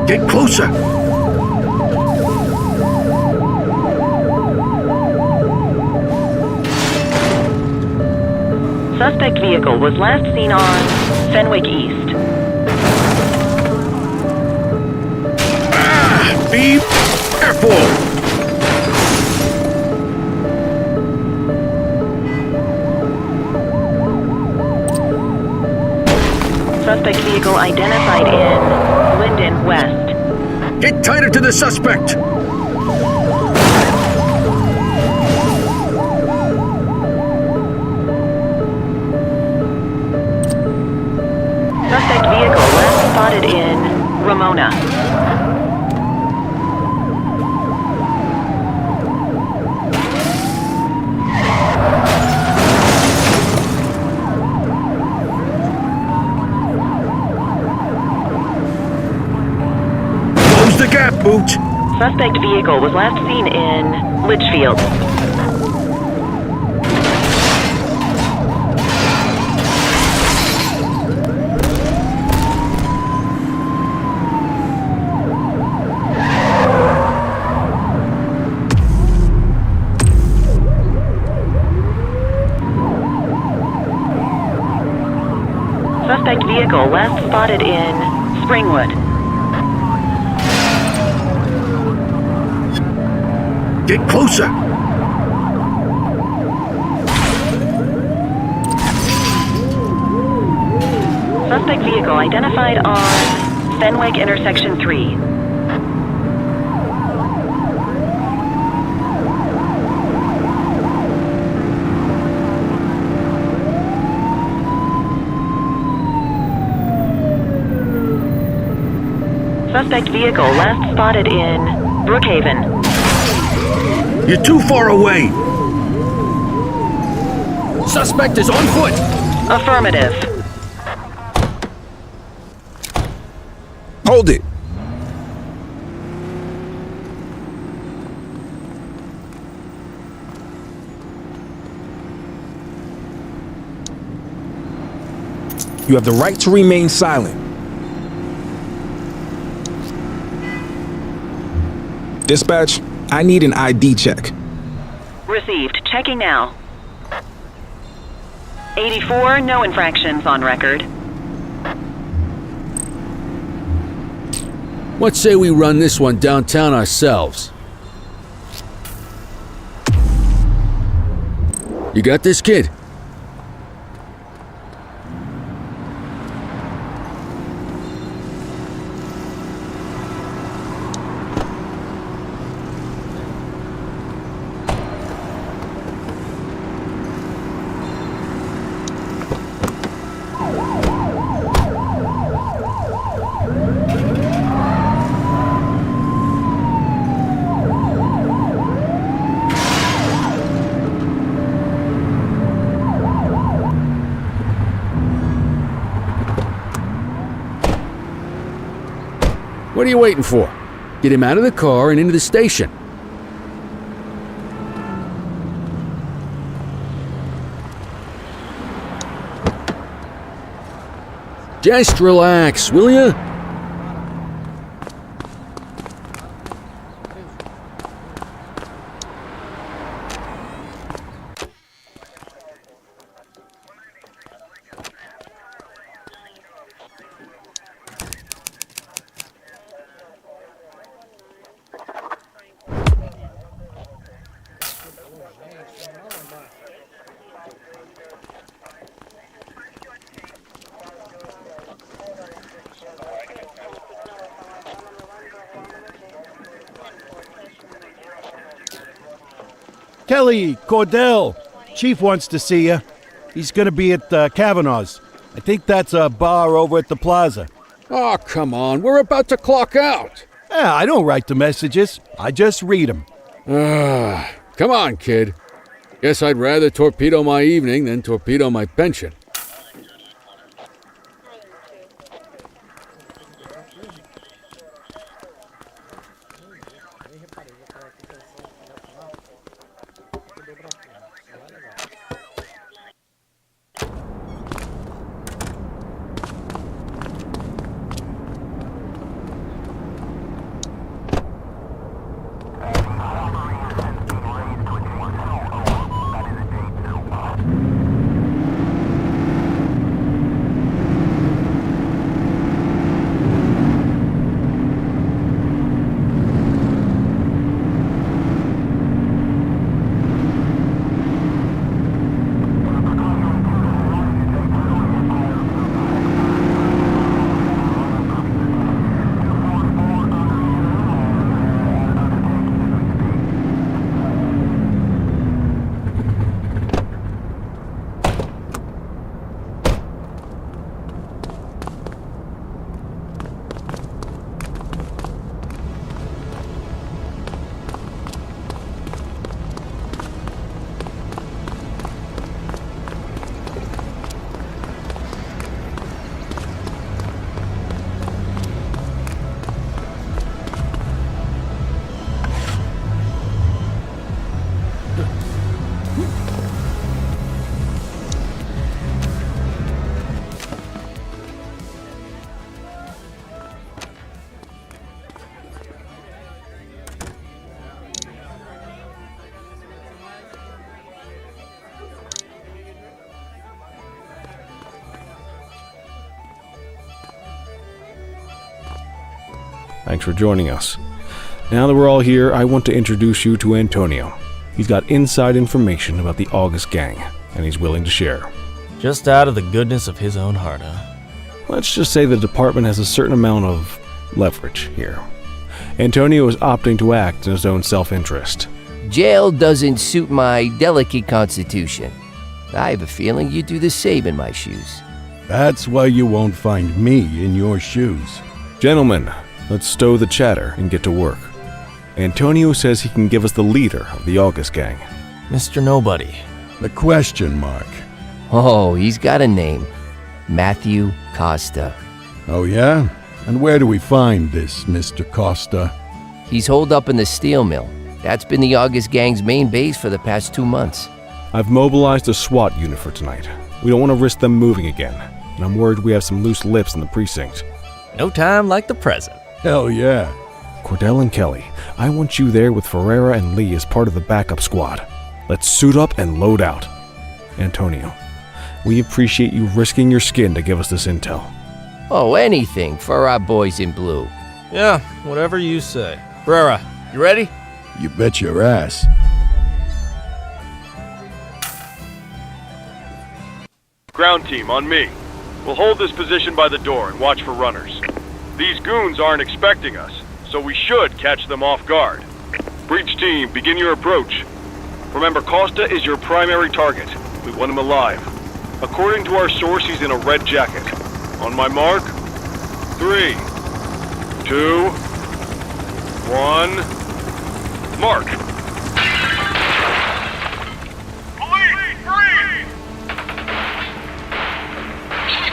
G: Get closer!
H: Suspect vehicle was last seen on Fenwick East.
G: Be careful!
H: Suspect vehicle identified in Linden West.
G: Get tighter to the suspect!
H: Suspect vehicle last spotted in Ramona.
G: Close the gap, Boot!
H: Suspect vehicle was last seen in Litchfield. Suspect vehicle last spotted in Springwood.
G: Get closer!
H: Suspect vehicle identified on Fenwick intersection 3. Suspect vehicle last spotted in Brookhaven.
G: You're too far away! Suspect is on foot!
H: Affirmative.
I: Hold it! You have the right to remain silent. Dispatch, I need an ID check.
H: Received. Checking now. 84, no infractions on record.
G: What say we run this one downtown ourselves? You got this, kid? What are you waiting for? Get him out of the car and into the station. Just relax, will ya?
B: Kelly, Cordell, Chief wants to see you. He's going to be at Kavanaugh's. I think that's a bar over at the plaza.
G: Oh, come on. We're about to clock out.
B: Yeah, I don't write the messages. I just read them.
G: Come on, kid. Guess I'd rather torpedo my evening than torpedo my pension.
E: Thanks for joining us. Now that we're all here, I want to introduce you to Antonio. He's got inside information about the August gang, and he's willing to share.
J: Just out of the goodness of his own heart, huh?
E: Let's just say the department has a certain amount of leverage here. Antonio is opting to act in his own self-interest.
F: Jail doesn't suit my delicate constitution. I have a feeling you'd do the same in my shoes.
B: That's why you won't find me in your shoes.
E: Gentlemen, let's stow the chatter and get to work. Antonio says he can give us the leader of the August gang.
J: Mr. Nobody.
B: The question mark.
F: Oh, he's got a name. Matthew Costa.
B: Oh, yeah? And where do we find this Mr. Costa?
F: He's holed up in the steel mill. That's been the August gang's main base for the past 2 months.
E: I've mobilized a SWAT unit for tonight. We don't want to risk them moving again, and I'm worried we have some loose lips in the precinct.
J: No time like the present.
B: Hell yeah.
E: Cordell and Kelly, I want you there with Ferreira and Lee as part of the backup squad. Let's suit up and load out. Antonio, we appreciate you risking your skin to give us this intel.
F: Oh, anything for our boys in blue.
J: Yeah, whatever you say. Ferreira, you ready?
B: You bet your ass.
N: Ground team, on me. We'll hold this position by the door and watch for runners. These goons aren't expecting us, so we should catch them off guard. Breach team, begin your approach. Remember, Costa is your primary target. We want him alive. According to our source, he's in a red jacket. On my mark, 3, 2, 1, mark.
M: Police, freeze!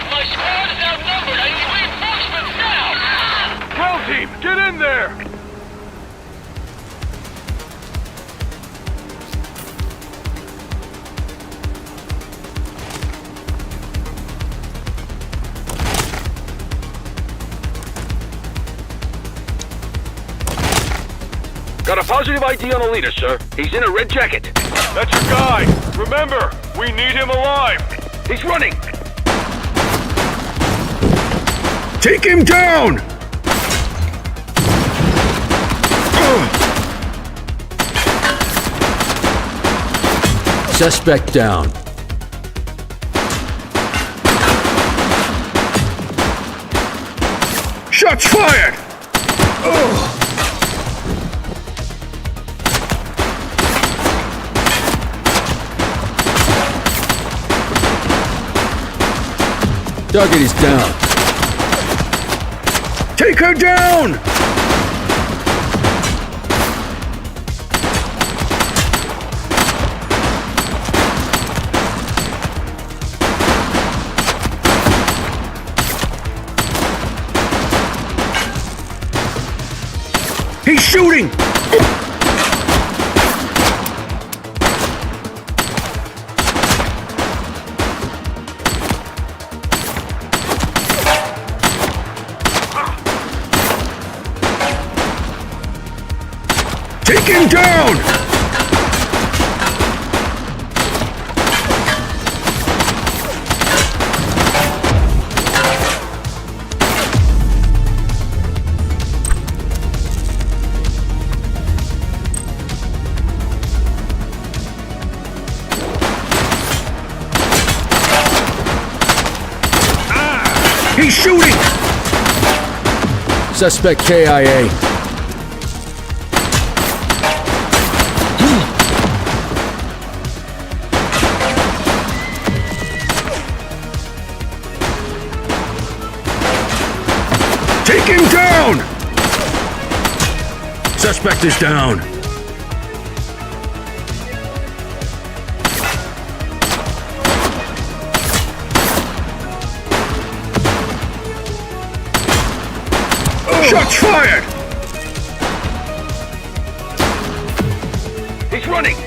M: My squad is outnumbered. I need reinforcements now!
N: Ground team, get in there!
L: Got a positive ID on the leader, sir. He's in a red jacket.
N: That's your guy. Remember, we need him alive.
L: He's running.
B: Take him down!
G: Suspect down.
B: Shots fired!
G: Target is down.
B: Take her down! He's shooting! Take him down! He's shooting!
G: Suspect KIA.
B: Take him down! Suspect is down. Shots fired!
L: He's running.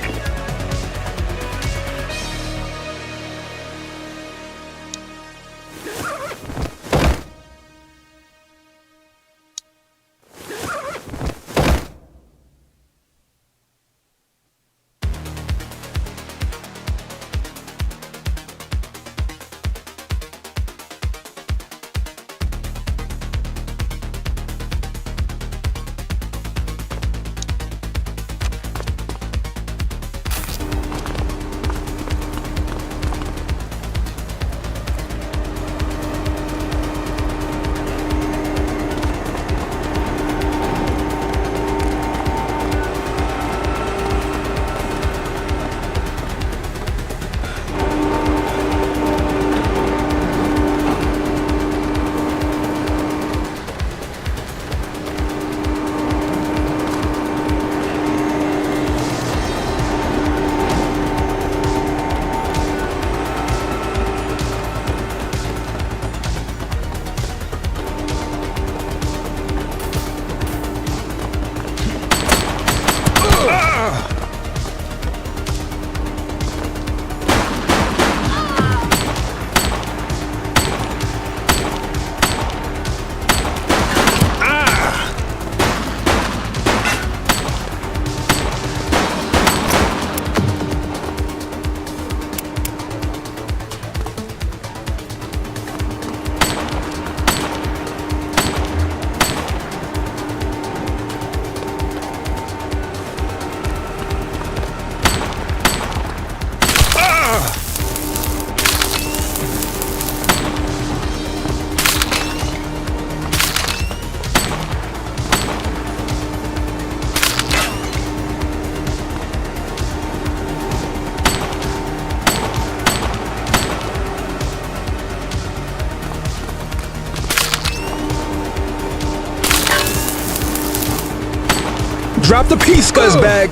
I: Drop the piece, scuzzbag!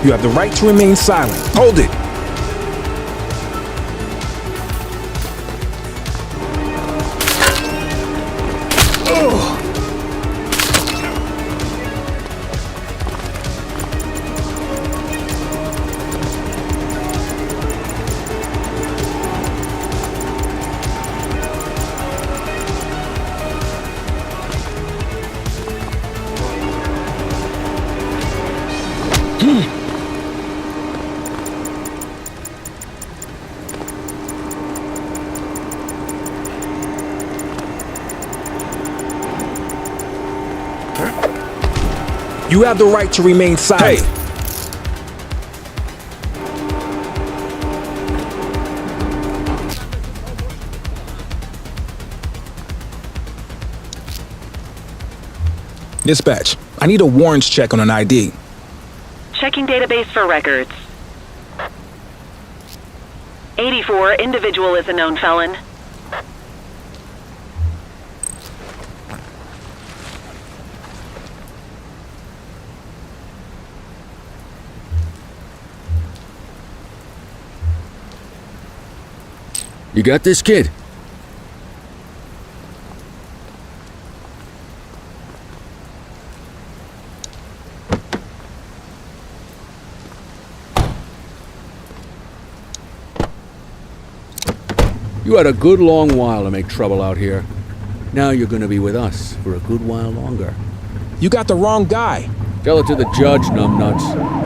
I: You have the right to remain silent. Hold it! You have the right to remain silent. Hey. Dispatch, I need a warrants check on an ID.
H: Checking database for records. 84, individual is a known felon.
G: You got this, kid? You had a good long while to make trouble out here. Now you're gonna be with us for a good while longer.
I: You got the wrong guy.
G: Tell it to the judge, numbnuts.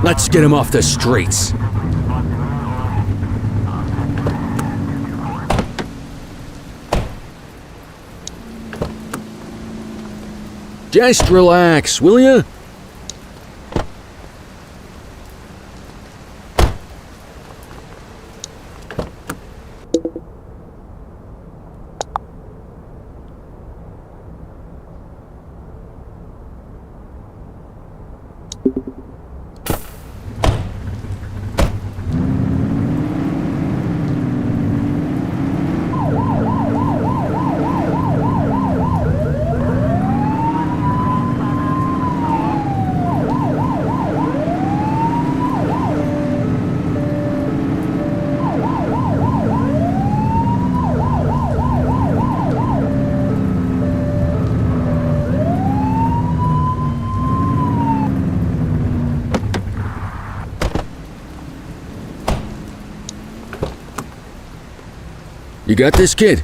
G: Let's get him off the streets. Just relax, will ya? You got this, kid?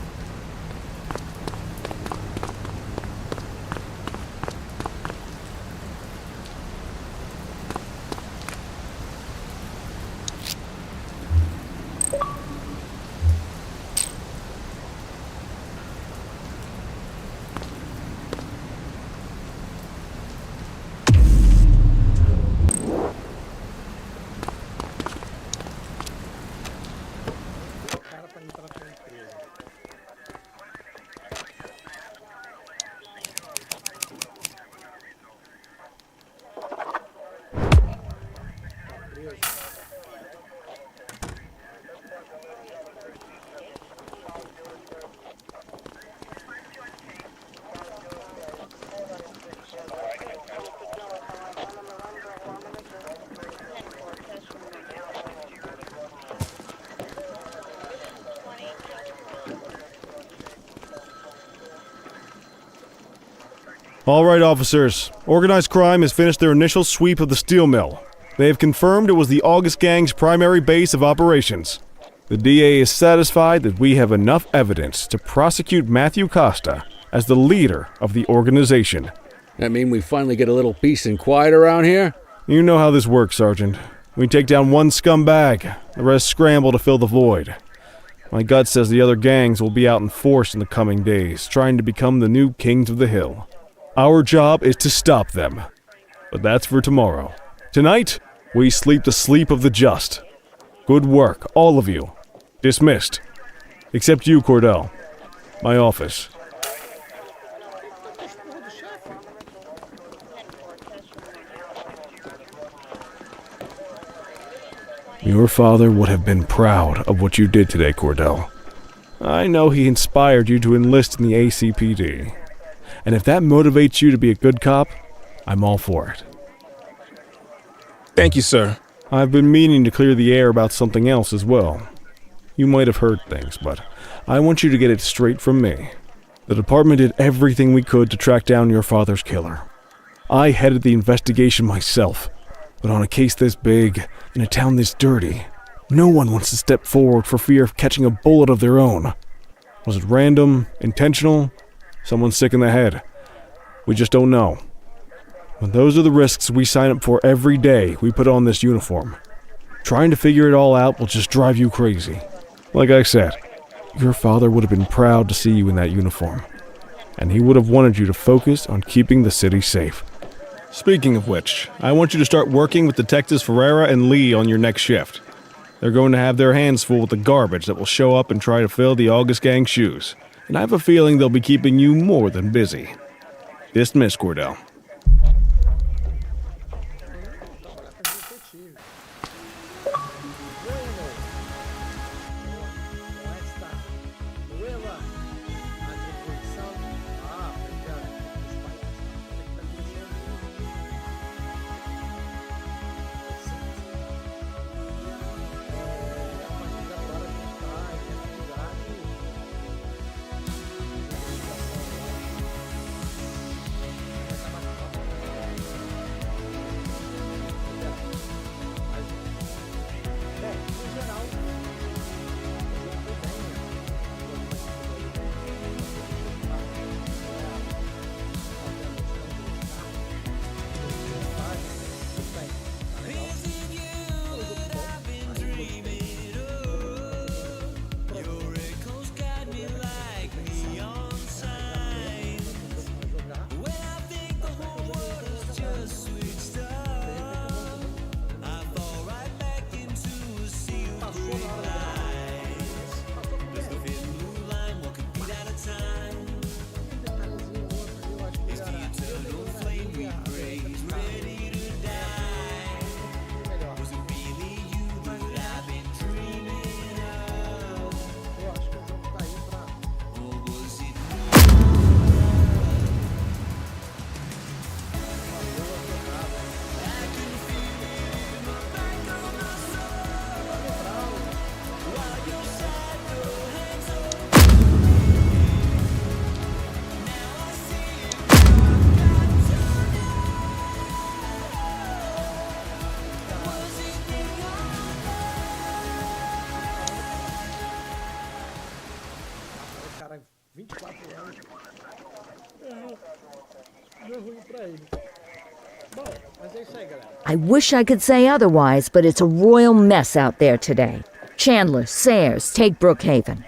E: All right, officers. Organized crime has finished their initial sweep of the steel mill. They have confirmed it was the August Gang's primary base of operations. The DA is satisfied that we have enough evidence to prosecute Matthew Costa as the leader of the organization.
G: That mean we finally get a little peace and quiet around here?
E: You know how this works, Sergeant. We take down one scumbag, the rest scramble to fill the void. My gut says the other gangs will be out in force in the coming days, trying to become the new kings of the hill. Our job is to stop them. But that's for tomorrow. Tonight, we sleep the sleep of the just. Good work, all of you. Dismissed. Except you, Cordell. My office.
A: chefe.
E: Your father would have been proud of what you did today, Cordell. I know he inspired you to enlist in the ACPD. And if that motivates you to be a good cop, I'm all for it.
I: Thank you, sir.
E: I've been meaning to clear the air about something else as well. You might have heard things, but I want you to get it straight from me. The department did everything we could to track down your father's killer. I headed the investigation myself, but on a case this big, in a town this dirty, no one wants to step forward for fear of catching a bullet of their own. Was it random, intentional, someone sick in the head? We just don't know. But those are the risks we sign up for every day we put on this uniform. Trying to figure it all out will just drive you crazy. Like I said, your father would have been proud to see you in that uniform, and he would have wanted you to focus on keeping the city safe. Speaking of which, I want you to start working with Detectives Ferreira and Lee on your next shift. They're going to have their hands full with the garbage that will show up and try to fill the August Gang's shoes, and I have a feeling they'll be keeping you more than busy. Dismiss, Cordell.
C: I wish I could say otherwise, but it's a royal mess out there today. Chandler, Sayers, take Brookhaven.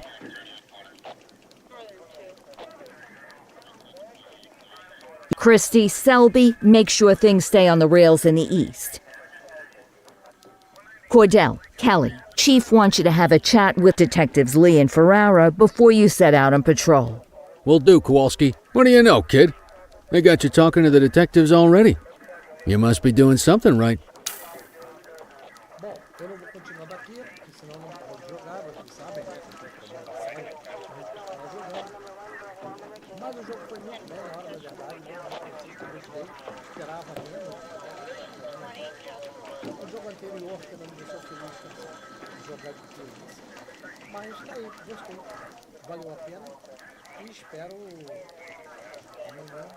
C: Christie, Selby, make sure things stay on the rails in the east. Cordell, Kelly, Chief wants you to have a chat with Detectives Lee and Ferrara before you set out on patrol.
G: Will do, Kowalski. What do you know, kid? They got you talking to the detectives already. You must be doing something right.
A: Valeu a pena e espero amanhã